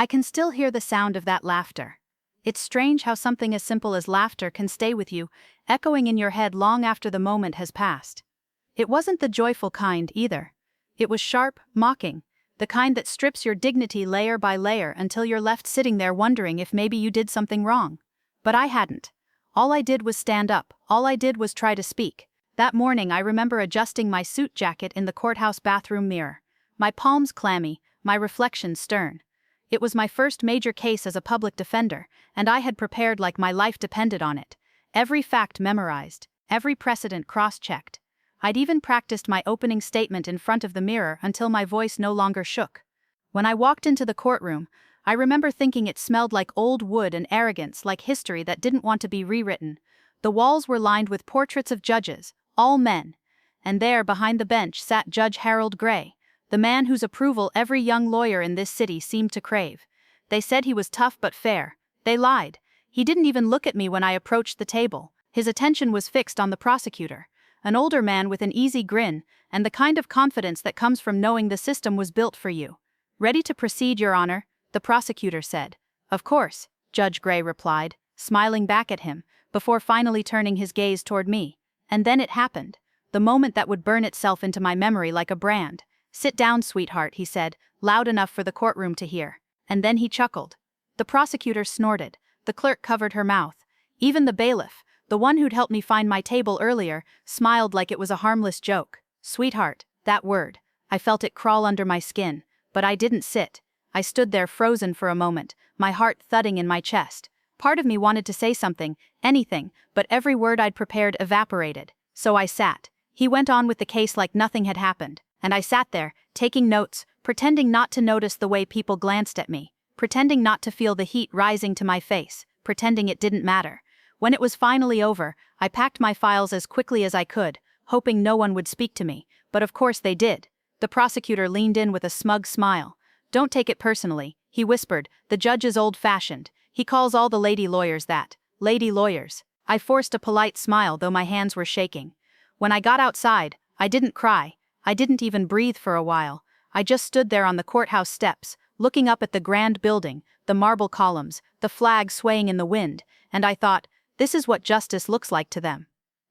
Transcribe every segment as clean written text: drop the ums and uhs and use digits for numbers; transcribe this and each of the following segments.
I can still hear the sound of that laughter. It's strange how something as simple as laughter can stay with you, echoing in your head long after the moment has passed. It wasn't the joyful kind either. It was sharp, mocking, the kind that strips your dignity layer by layer until you're left sitting there wondering if maybe you did something wrong. But I hadn't. All I did was stand up, all I did was try to speak. That morning I remember adjusting my suit jacket in the courthouse bathroom mirror. My palms clammy, my reflection stern. It was my first major case as a public defender, and I had prepared like my life depended on it. Every fact memorized, every precedent cross-checked. I'd even practiced my opening statement in front of the mirror until my voice no longer shook. When I walked into the courtroom, I remember thinking it smelled like old wood and arrogance, like history that didn't want to be rewritten. The walls were lined with portraits of judges, all men. And there, behind the bench, sat Judge Harold Gray, the man whose approval every young lawyer in this city seemed to crave. They said he was tough but fair. They lied. He didn't even look at me when I approached the table. His attention was fixed on the prosecutor, an older man with an easy grin, and the kind of confidence that comes from knowing the system was built for you. "Ready to proceed, Your Honor," the prosecutor said. "Of course," Judge Gray replied, smiling back at him, before finally turning his gaze toward me. And then it happened. The moment that would burn itself into my memory like a brand. "Sit down, sweetheart," he said, loud enough for the courtroom to hear. And then he chuckled. The prosecutor snorted. The clerk covered her mouth. Even the bailiff, the one who'd helped me find my table earlier, smiled like it was a harmless joke. Sweetheart, that word. I felt it crawl under my skin. But I didn't sit. I stood there frozen for a moment, my heart thudding in my chest. Part of me wanted to say something, anything, but every word I'd prepared evaporated. So I sat. He went on with the case like nothing had happened. And I sat there, taking notes, pretending not to notice the way people glanced at me, pretending not to feel the heat rising to my face, pretending it didn't matter. When it was finally over, I packed my files as quickly as I could, hoping no one would speak to me, but of course they did. The prosecutor leaned in with a smug smile. "Don't take it personally," he whispered. "The judge is old-fashioned. He calls all the lady lawyers that. Lady lawyers." I forced a polite smile, though my hands were shaking. When I got outside, I didn't cry. I didn't even breathe for a while. I just stood there on the courthouse steps, looking up at the grand building, the marble columns, the flag swaying in the wind, and I thought, this is what justice looks like to them.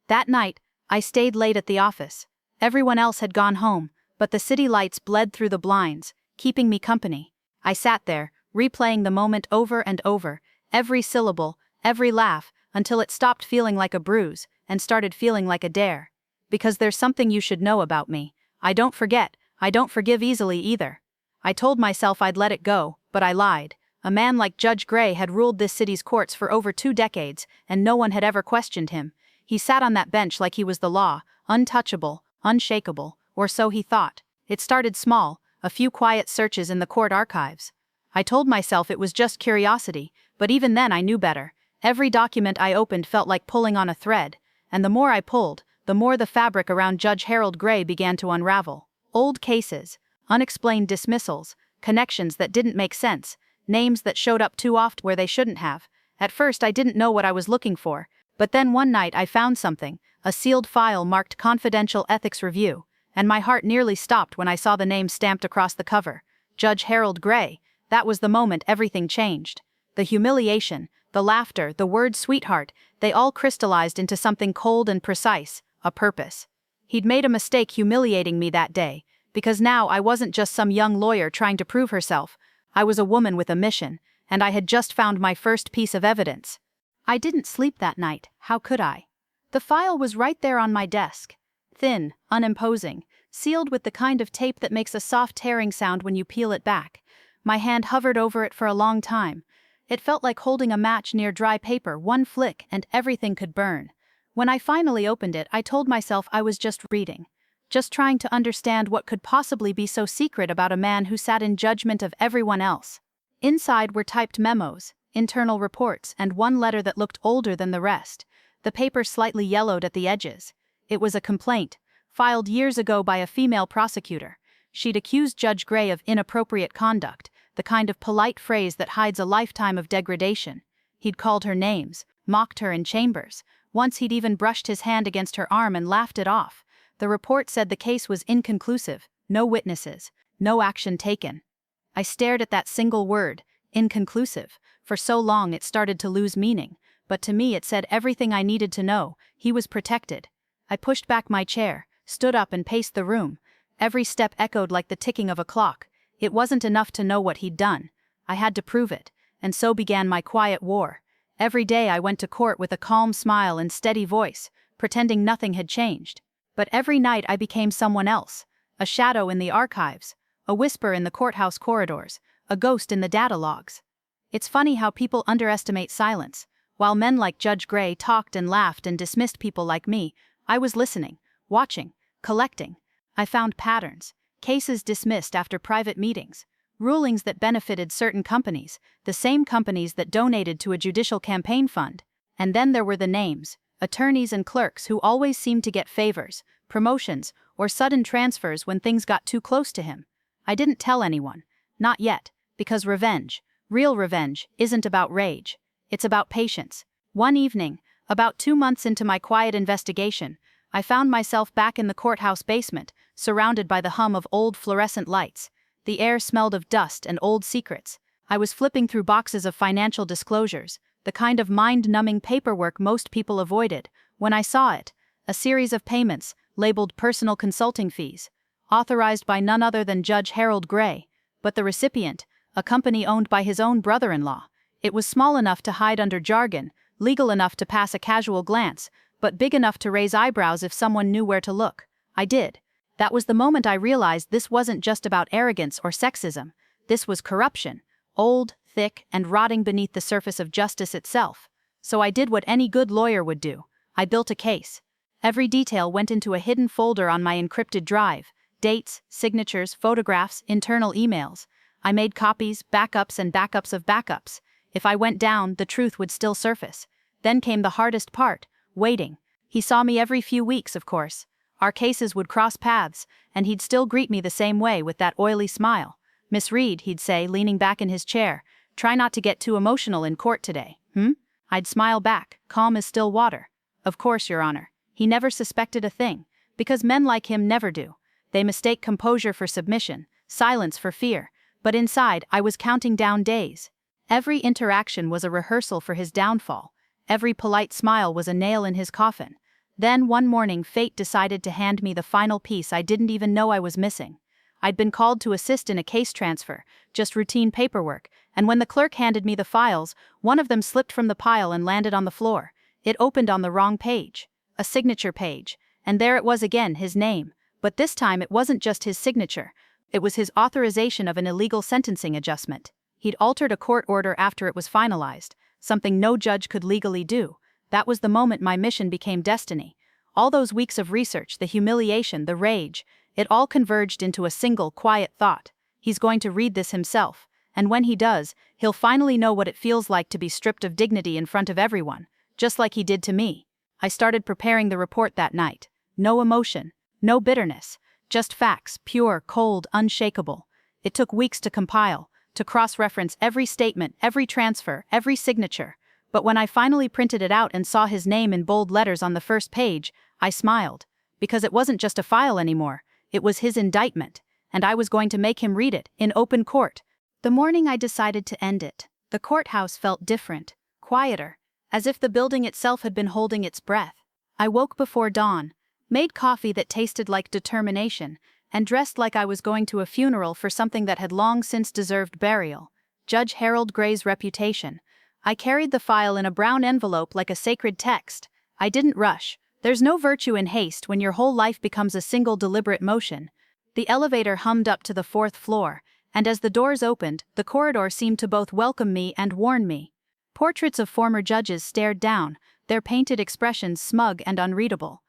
That night, I stayed late at the office. Everyone else had gone home, but the city lights bled through the blinds, keeping me company. I sat there, replaying the moment over and over, every syllable, every laugh, until it stopped feeling like a bruise, and started feeling like a dare. Because there's something you should know about me. I don't forget, I don't forgive easily either. I told myself I'd let it go, but I lied. A man like Judge Gray had ruled this city's courts for over 2 decades, and no one had ever questioned him. He sat on that bench like he was the law, untouchable, unshakable, or so he thought. It started small, a few quiet searches in the court archives. I told myself it was just curiosity, but even then I knew better. Every document I opened felt like pulling on a thread, and the more I pulled, the more the fabric around Judge Harold Gray began to unravel. Old cases, unexplained dismissals, connections that didn't make sense, names that showed up too often where they shouldn't have. At first I didn't know what I was looking for, but then one night I found something, a sealed file marked Confidential Ethics Review, and my heart nearly stopped when I saw the name stamped across the cover. Judge Harold Gray. That was the moment everything changed. The humiliation, the laughter, the word sweetheart, they all crystallized into something cold and precise. A purpose. He'd made a mistake humiliating me that day, because now I wasn't just some young lawyer trying to prove herself. I was a woman with a mission, and I had just found my first piece of evidence. I didn't sleep that night, how could I? The file was right there on my desk. Thin, unimposing, sealed with the kind of tape that makes a soft tearing sound when you peel it back. My hand hovered over it for a long time. It felt like holding a match near dry paper, one flick and everything could burn. When I finally opened it, I told myself I was just reading. Just trying to understand what could possibly be so secret about a man who sat in judgment of everyone else. Inside were typed memos, internal reports, and one letter that looked older than the rest. The paper slightly yellowed at the edges. It was a complaint, filed years ago by a female prosecutor. She'd accused Judge Gray of inappropriate conduct, the kind of polite phrase that hides a lifetime of degradation. He'd called her names, mocked her in chambers. Once he'd even brushed his hand against her arm and laughed it off. The report said the case was inconclusive, no witnesses, no action taken. I stared at that single word, inconclusive. For so long it started to lose meaning, but to me it said everything I needed to know. He was protected. I pushed back my chair, stood up and paced the room. Every step echoed like the ticking of a clock. It wasn't enough to know what he'd done. I had to prove it, and so began my quiet war. Every day I went to court with a calm smile and steady voice, pretending nothing had changed. But every night I became someone else, a shadow in the archives, a whisper in the courthouse corridors, a ghost in the data logs. It's funny how people underestimate silence. While men like Judge Gray talked and laughed and dismissed people like me, I was listening, watching, collecting. I found patterns, cases dismissed after private meetings, rulings that benefited certain companies, the same companies that donated to a judicial campaign fund. And then there were the names, attorneys and clerks who always seemed to get favors, promotions, or sudden transfers when things got too close to him. I didn't tell anyone, not yet, because revenge, real revenge, isn't about rage. It's about patience. One evening, about 2 months into my quiet investigation, I found myself back in the courthouse basement, surrounded by the hum of old fluorescent lights. The air smelled of dust and old secrets. I was flipping through boxes of financial disclosures, the kind of mind-numbing paperwork most people avoided, when I saw it, a series of payments, labeled personal consulting fees, authorized by none other than Judge Harold Gray, but the recipient, a company owned by his own brother-in-law. It was small enough to hide under jargon, legal enough to pass a casual glance, but big enough to raise eyebrows if someone knew where to look. I did. That was the moment I realized this wasn't just about arrogance or sexism. This was corruption, old, thick, and rotting beneath the surface of justice itself. So I did what any good lawyer would do. I built a case. Every detail went into a hidden folder on my encrypted drive. Dates, signatures, photographs, internal emails. I made copies, backups and backups of backups. If I went down, the truth would still surface. Then came the hardest part, waiting. He saw me every few weeks, of course. Our cases would cross paths, and he'd still greet me the same way with that oily smile. "Miss Reed," he'd say, leaning back in his chair, "try not to get too emotional in court today, I'd smile back, calm as still water. "Of course, Your Honor." He never suspected a thing, because men like him never do. They mistake composure for submission, silence for fear. But inside, I was counting down days. Every interaction was a rehearsal for his downfall. Every polite smile was a nail in his coffin. Then one morning fate decided to hand me the final piece I didn't even know I was missing. I'd been called to assist in a case transfer, just routine paperwork, and when the clerk handed me the files, one of them slipped from the pile and landed on the floor. It opened on the wrong page, a signature page, and there it was again, his name. But this time it wasn't just his signature. It was his authorization of an illegal sentencing adjustment. He'd altered a court order after it was finalized, something no judge could legally do. That was the moment my mission became destiny. All those weeks of research, the humiliation, the rage, it all converged into a single, quiet thought. He's going to read this himself, and when he does, he'll finally know what it feels like to be stripped of dignity in front of everyone, just like he did to me. I started preparing the report that night. No emotion, no bitterness, just facts, pure, cold, unshakable. It took weeks to compile, to cross-reference every statement, every transfer, every signature. But when I finally printed it out and saw his name in bold letters on the first page, I smiled. Because it wasn't just a file anymore, it was his indictment, and I was going to make him read it, in open court. The morning I decided to end it, the courthouse felt different, quieter, as if the building itself had been holding its breath. I woke before dawn, made coffee that tasted like determination, and dressed like I was going to a funeral for something that had long since deserved burial. Judge Harold Gray's reputation. I carried the file in a brown envelope like a sacred text. I didn't rush. There's no virtue in haste when your whole life becomes a single deliberate motion. The elevator hummed up to the 4th floor, and as the doors opened, the corridor seemed to both welcome me and warn me. Portraits of former judges stared down, their painted expressions smug and unreadable.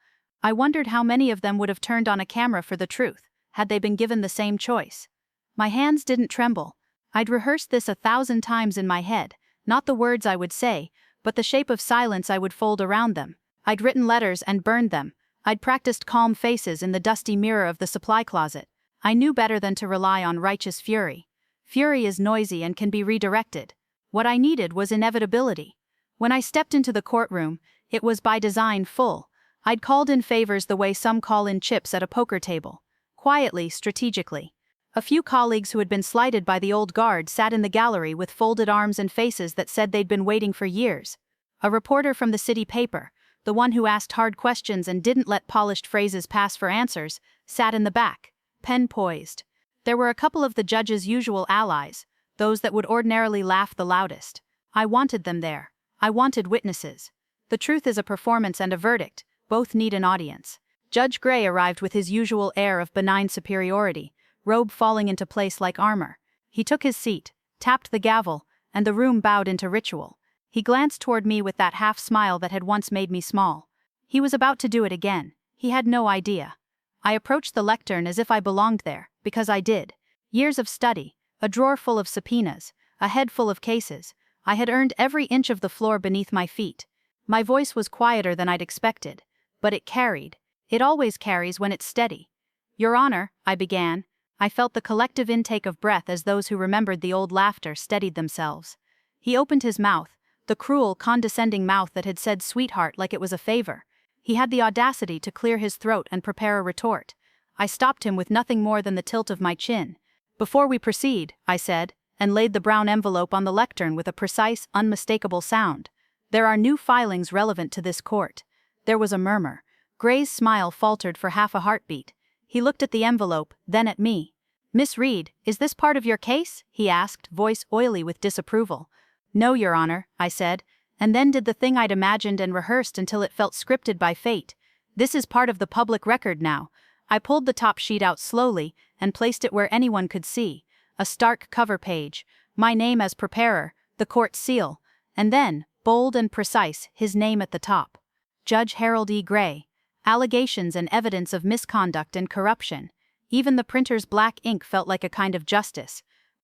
I wondered how many of them would have turned on a camera for the truth, had they been given the same choice. My hands didn't tremble. I'd rehearsed this 1,000 times in my head, not the words I would say, but the shape of silence I would fold around them. I'd written letters and burned them. I'd practiced calm faces in the dusty mirror of the supply closet. I knew better than to rely on righteous fury. Fury is noisy and can be redirected. What I needed was inevitability. When I stepped into the courtroom, it was by design full. I'd called in favors the way some call in chips at a poker table. Quietly, strategically. A few colleagues who had been slighted by the old guard sat in the gallery with folded arms and faces that said they'd been waiting for years. A reporter from the city paper, the one who asked hard questions and didn't let polished phrases pass for answers, sat in the back, pen poised. There were a couple of the judge's usual allies, those that would ordinarily laugh the loudest. I wanted them there. I wanted witnesses. The truth is a performance and a verdict. Both need an audience. Judge Gray arrived with his usual air of benign superiority, robe falling into place like armor. He took his seat, tapped the gavel, and the room bowed into ritual. He glanced toward me with that half-smile that had once made me small. He was about to do it again. He had no idea. I approached the lectern as if I belonged there, because I did. Years of study, a drawer full of subpoenas, a head full of cases. I had earned every inch of the floor beneath my feet. My voice was quieter than I'd expected, but it carried. It always carries when it's steady. Your Honor, I began. I felt the collective intake of breath as those who remembered the old laughter steadied themselves. He opened his mouth, the cruel, condescending mouth that had said sweetheart like it was a favor. He had the audacity to clear his throat and prepare a retort. I stopped him with nothing more than the tilt of my chin. Before we proceed, I said, and laid the brown envelope on the lectern with a precise, unmistakable sound. There are new filings relevant to this court. There was a murmur. Gray's smile faltered for half a heartbeat. He looked at the envelope, then at me. Miss Reed, is this part of your case? He asked, voice oily with disapproval. No, Your Honor, I said, and then did the thing I'd imagined and rehearsed until it felt scripted by fate. This is part of the public record now. I pulled the top sheet out slowly and placed it where anyone could see. A stark cover page, my name as preparer, the court seal, and then, bold and precise, his name at the top. Judge Harold E. Gray. Allegations and evidence of misconduct and corruption. Even the printer's black ink felt like a kind of justice.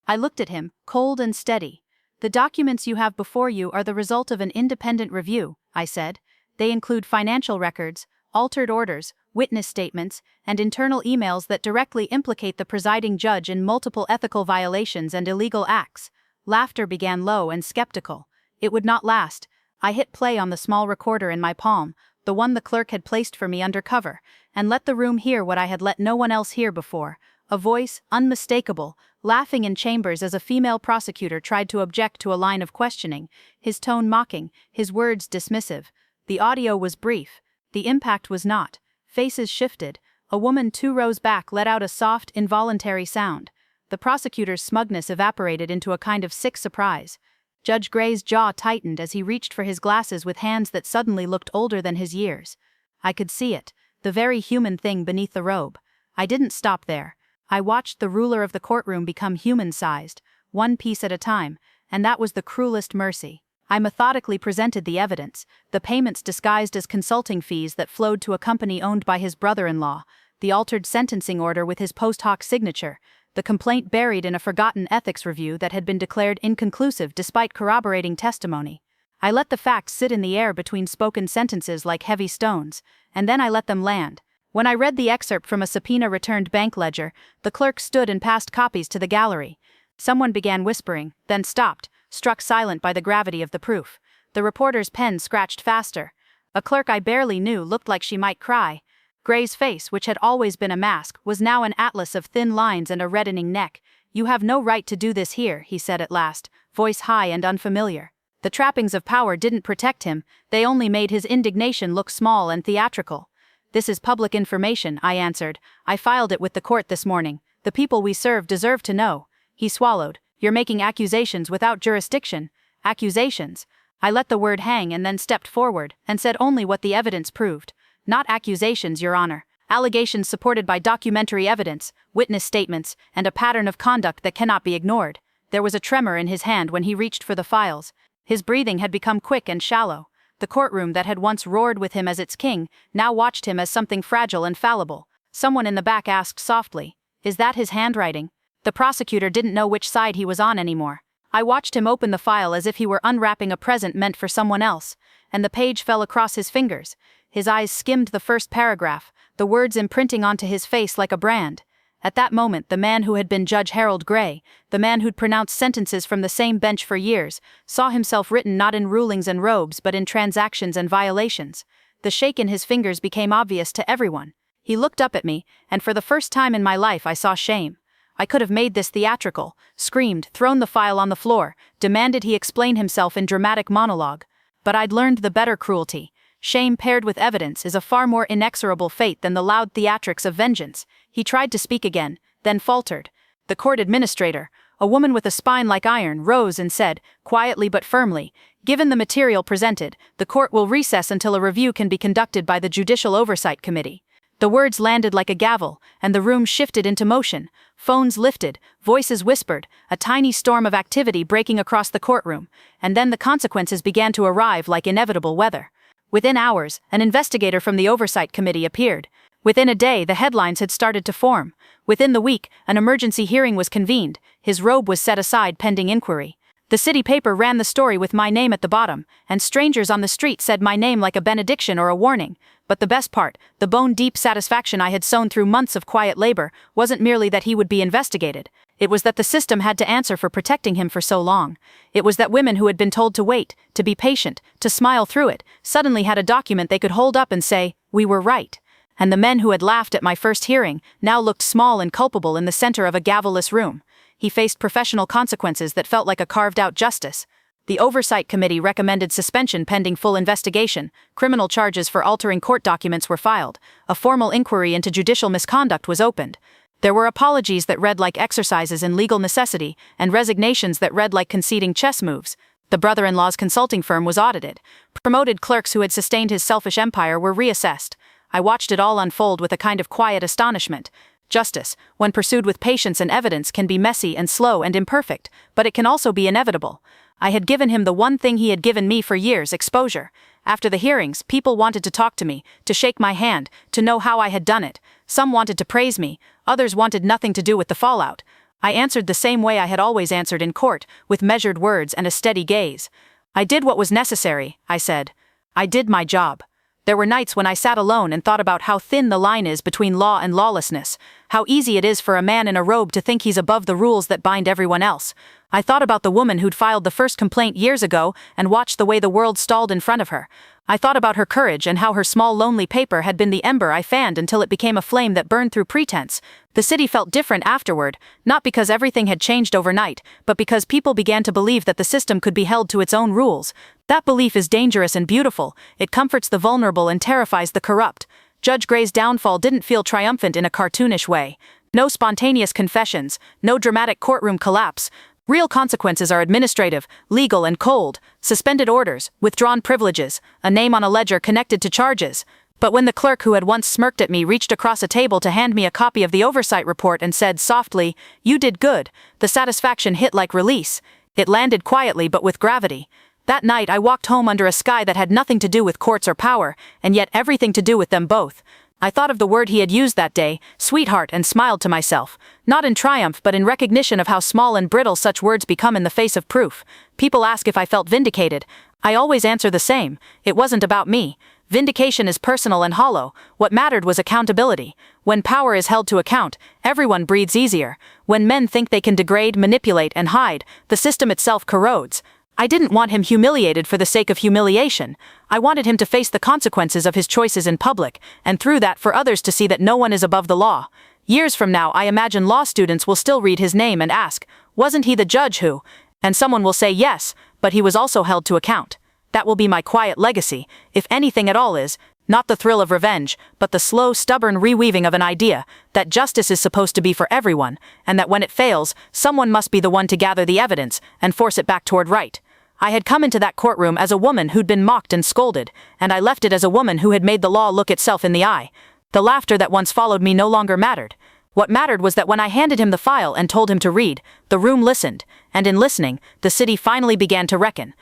I looked at him, cold and steady. The documents you have before you are the result of an independent review, I said. They include financial records, altered orders, witness statements, and internal emails that directly implicate the presiding judge in multiple ethical violations and illegal acts. Laughter began low and skeptical. It would not last. I hit play on the small recorder in my palm, the one the clerk had placed for me under cover, and let the room hear what I had let no one else hear before. A voice, unmistakable, laughing in chambers as a female prosecutor tried to object to a line of questioning, his tone mocking, his words dismissive. The audio was brief. The impact was not. Faces shifted. A woman 2 rows back let out a soft, involuntary sound. The prosecutor's smugness evaporated into a kind of sick surprise. Judge Gray's jaw tightened as he reached for his glasses with hands that suddenly looked older than his years. I could see it, the very human thing beneath the robe. I didn't stop there. I watched the ruler of the courtroom become human-sized, one piece at a time, and that was the cruelest mercy. I methodically presented the evidence, the payments disguised as consulting fees that flowed to a company owned by his brother-in-law, the altered sentencing order with his post hoc signature, the complaint buried in a forgotten ethics review that had been declared inconclusive despite corroborating testimony. I let the facts sit in the air between spoken sentences like heavy stones, and then I let them land. When I read the excerpt from a subpoena-returned bank ledger, the clerk stood and passed copies to the gallery. Someone began whispering, then stopped, struck silent by the gravity of the proof. The reporter's pen scratched faster. A clerk I barely knew looked like she might cry. Gray's face, which had always been a mask, was now an atlas of thin lines and a reddening neck. "You have no right to do this here," he said at last, voice high and unfamiliar. The trappings of power didn't protect him, they only made his indignation look small and theatrical. "This is public information," I answered. "I filed it with the court this morning. The people we serve deserve to know." He swallowed. "You're making accusations without jurisdiction." Accusations. I let the word hang and then stepped forward, and said only what the evidence proved. Not accusations, Your Honor. Allegations supported by documentary evidence, witness statements, and a pattern of conduct that cannot be ignored. There was a tremor in his hand when he reached for the files. His breathing had become quick and shallow. The courtroom that had once roared with him as its king, now watched him as something fragile and fallible. Someone in the back asked softly, "Is that his handwriting?" The prosecutor didn't know which side he was on anymore. I watched him open the file as if he were unwrapping a present meant for someone else, and the page fell across his fingers. His eyes skimmed the first paragraph, the words imprinting onto his face like a brand. At that moment, the man who had been Judge Harold Gray, the man who'd pronounced sentences from the same bench for years, saw himself written not in rulings and robes but in transactions and violations. The shake in his fingers became obvious to everyone. He looked up at me, and for the first time in my life I saw shame. I could have made this theatrical, screamed, thrown the file on the floor, demanded he explain himself in dramatic monologue. But I'd learned the better cruelty. Shame paired with evidence is a far more inexorable fate than the loud theatrics of vengeance. He tried to speak again, then faltered. The court administrator, a woman with a spine like iron, rose and said, quietly but firmly, "Given the material presented, the court will recess until a review can be conducted by the Judicial Oversight Committee." The words landed like a gavel, and the room shifted into motion. Phones lifted, voices whispered, a tiny storm of activity breaking across the courtroom, and then the consequences began to arrive like inevitable weather. Within hours, an investigator from the Oversight Committee appeared. Within a day, the headlines had started to form. Within the week, an emergency hearing was convened. His robe was set aside pending inquiry. The city paper ran the story with my name at the bottom, and strangers on the street said my name like a benediction or a warning. But the best part, the bone-deep satisfaction I had sown through months of quiet labor, wasn't merely that he would be investigated. It was that the system had to answer for protecting him for so long. It was that women who had been told to wait, to be patient, to smile through it, suddenly had a document they could hold up and say, "We were right." And the men who had laughed at my first hearing now looked small and culpable in the center of a gavel-less room. He faced professional consequences that felt like a carved-out justice. The Oversight Committee recommended suspension pending full investigation. Criminal charges for altering court documents were filed. A formal inquiry into judicial misconduct was opened. There were apologies that read like exercises in legal necessity, and resignations that read like conceding chess moves. The brother-in-law's consulting firm was audited. Promoted clerks who had sustained his selfish empire were reassessed. I watched it all unfold with a kind of quiet astonishment. Justice, when pursued with patience and evidence, can be messy and slow and imperfect, but it can also be inevitable. I had given him the one thing he had given me for years: exposure. After the hearings, people wanted to talk to me, to shake my hand, to know how I had done it. Some wanted to praise me, others wanted nothing to do with the fallout. I answered the same way I had always answered in court, with measured words and a steady gaze. "I did what was necessary," I said. "I did my job." There were nights when I sat alone and thought about how thin the line is between law and lawlessness, how easy it is for a man in a robe to think he's above the rules that bind everyone else. I thought about the woman who'd filed the first complaint years ago and watched the way the world stalled in front of her. I thought about her courage and how her small lonely paper had been the ember I fanned until it became a flame that burned through pretense. The city felt different afterward, not because everything had changed overnight, but because people began to believe that the system could be held to its own rules. That belief is dangerous and beautiful. It comforts the vulnerable and terrifies the corrupt. Judge Gray's downfall didn't feel triumphant in a cartoonish way. No spontaneous confessions, no dramatic courtroom collapse. Real consequences are administrative, legal, and cold. Suspended orders, withdrawn privileges, a name on a ledger connected to charges. But when the clerk who had once smirked at me reached across a table to hand me a copy of the oversight report and said softly, "You did good," the satisfaction hit like release. It landed quietly but with gravity. That night I walked home under a sky that had nothing to do with courts or power, and yet everything to do with them both. I thought of the word he had used that day, sweetheart, and smiled to myself, not in triumph but in recognition of how small and brittle such words become in the face of proof. People ask if I felt vindicated. I always answer the same: it wasn't about me. Vindication is personal and hollow. What mattered was accountability. When power is held to account, everyone breathes easier. When men think they can degrade, manipulate, and hide, the system itself corrodes. I didn't want him humiliated for the sake of humiliation. I wanted him to face the consequences of his choices in public, and through that for others to see that no one is above the law. Years from now, I imagine law students will still read his name and ask, "Wasn't he the judge who?" And someone will say yes, but he was also held to account. That will be my quiet legacy, if anything at all is, not the thrill of revenge, but the slow, stubborn reweaving of an idea, that justice is supposed to be for everyone, and that when it fails, someone must be the one to gather the evidence and force it back toward right. I had come into that courtroom as a woman who'd been mocked and scolded, and I left it as a woman who had made the law look itself in the eye. The laughter that once followed me no longer mattered. What mattered was that when I handed him the file and told him to read, the room listened, and in listening, the city finally began to reckon.